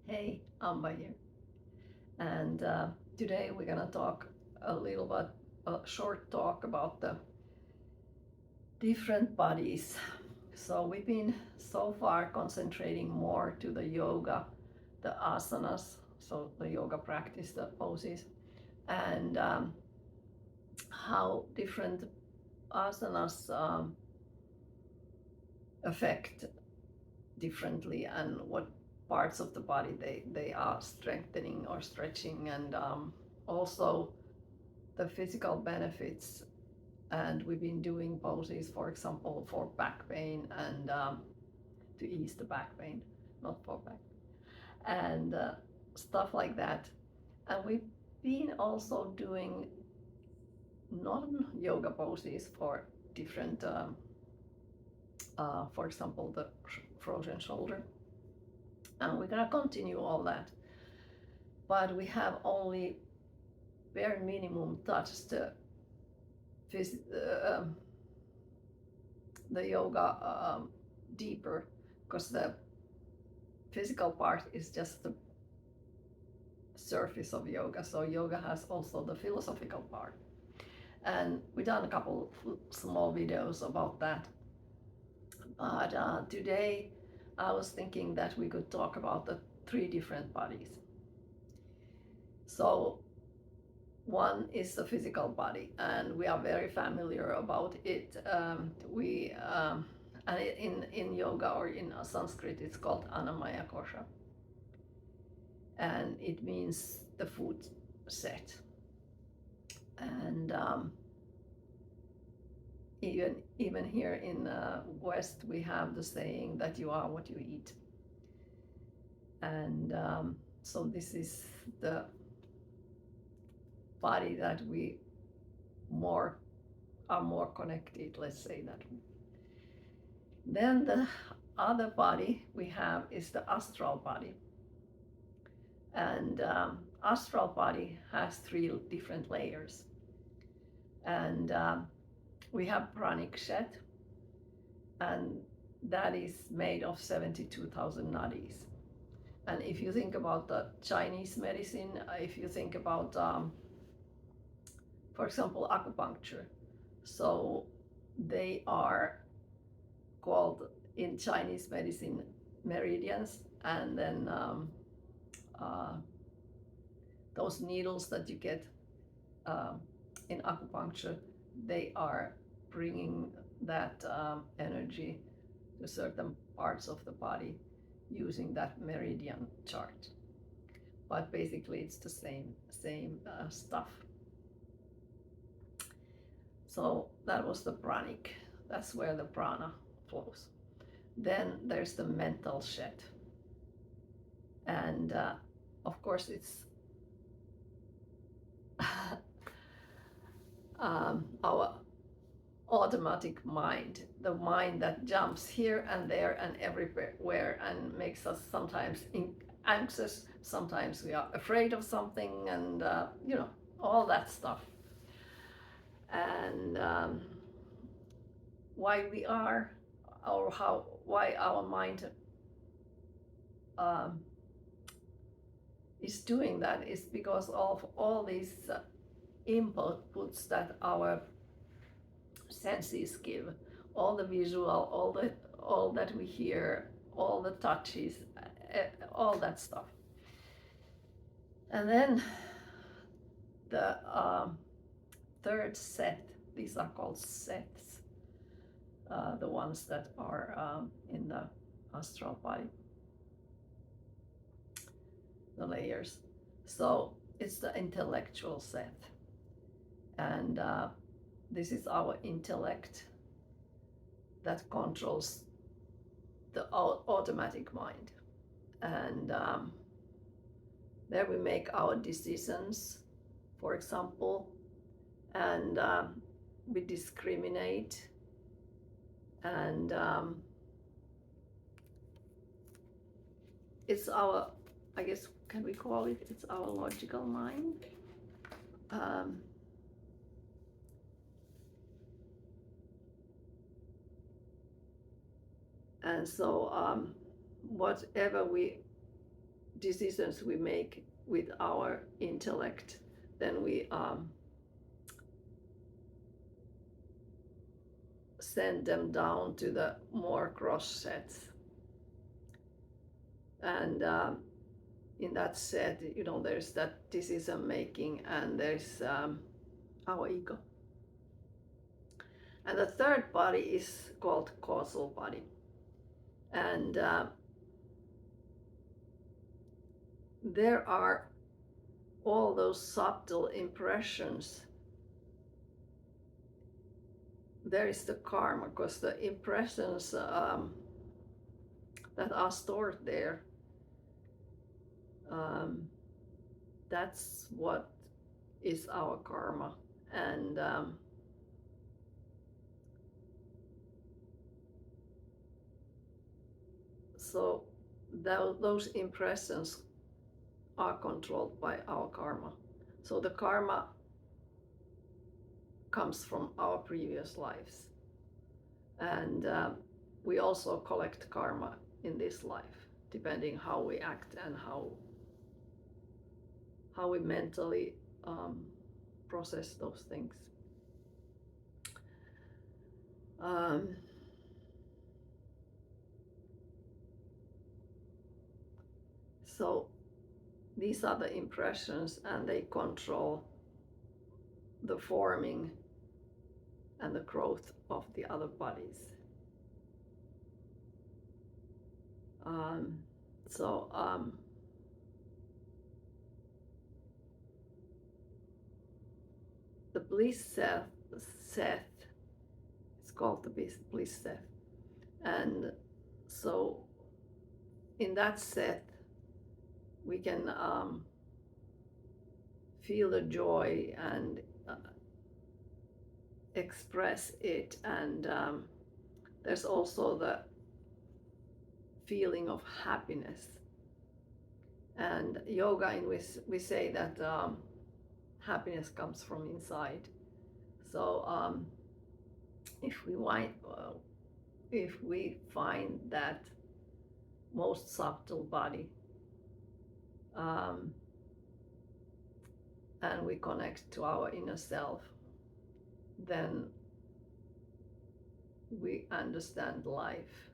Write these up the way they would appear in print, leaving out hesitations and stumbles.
Hey, Amba here. And today we're gonna talk a little bit, a short talk about the different bodies. So we've been so far concentrating more to the yoga, the asanas, so the yoga practice, the poses, and how different asanas affect differently and what parts of the body they are strengthening or stretching, and also the physical benefits. And we've been doing poses, for example, for back pain and to ease the back pain, not for back, and stuff like that. And we've been also doing non-yoga poses for different, for example, the frozen shoulder. And we're gonna continue all that, but we have only bare minimum touched the yoga deeper, because the physical part is just the surface of yoga. So yoga has also the philosophical part, and we've done a couple small videos about that. But today I was thinking that we could talk about the three different bodies. So one is the physical body, and we are very familiar about it. And in yoga or in Sanskrit, it's called Annamaya Kosha, and it means the food set. And even here in West, we have the saying that you are what you eat. And so this is the body that we are more connected, let's say that. Then the other body we have is the astral body, and astral body has three different layers, and we have Pranic Sheath, and that is made of 72,000 nadis. And if you think about the Chinese medicine, if you think about for example, acupuncture. So they are called in Chinese medicine meridians, and then those needles that you get in acupuncture, they are bringing that energy to certain parts of the body using that meridian chart. But basically, it's the same stuff. So that was the pranic. That's where the prana flows. Then there's the mental sheath, and of course it's our automatic mind, the mind that jumps here and there and everywhere and makes us sometimes anxious, sometimes we are afraid of something, and all that stuff. And why we are, or why our mind is doing that is because of all these inputs that our senses give, all the visual, all that we hear, all the touches, all that stuff. And then the third set, these are called sheaths, the ones that are in the astral body, the layers. So it's the intellectual sheath, and this is our intellect that controls the automatic mind, and there we make our decisions, for example, and we discriminate, and it's our, I guess, can we call it, it's our logical mind. And so whatever we decisions we make with our intellect, then we send them down to the more gross sets. And in that set, there's that decision making, and there's our ego. And the third body is called causal body. And there are all those subtle impressions. There is the karma, because the impressions that are stored there, that's what is our karma. And so those impressions are controlled by our karma. So the karma comes from our previous lives. And we also collect karma in this life, depending how we act and how we mentally process those things. So these are the impressions, and they control the forming and the growth of the other bodies. The bliss set, it's called the bliss set. And so in that set, we can feel the joy and express it. And there's also the feeling of happiness. And yoga, in which we say that happiness comes from inside. So if we find that most subtle body, and we connect to our inner self, then we understand life,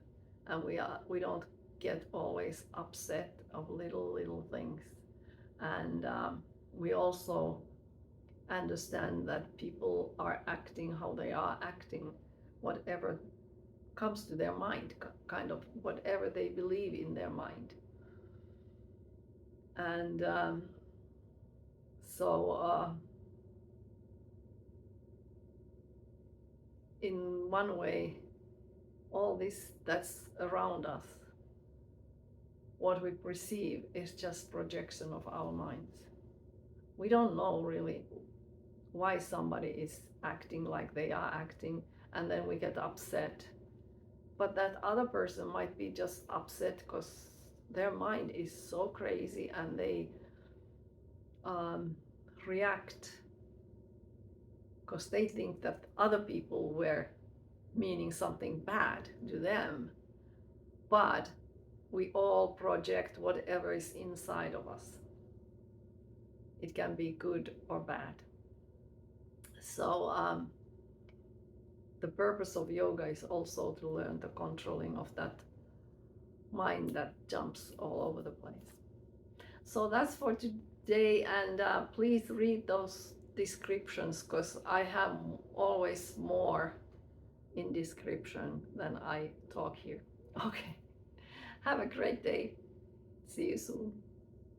and we don't get always upset of little things. And we also understand that people are acting how they are acting, whatever comes to their mind, kind of whatever they believe in their mind. And so in one way, all this that's around us, what we perceive, is just projection of our minds. We don't know really why somebody is acting like they are acting, and then we get upset. But that other person might be just upset because their mind is so crazy, and they react because they think that other people were meaning something bad to them. But we all project whatever is inside of us. It can be good or bad. So the purpose of yoga is also to learn the controlling of that mind that jumps all over the place. So that's for today, and please read those descriptions, because I have always more in description than I talk here. Okay, have a great day. See you soon.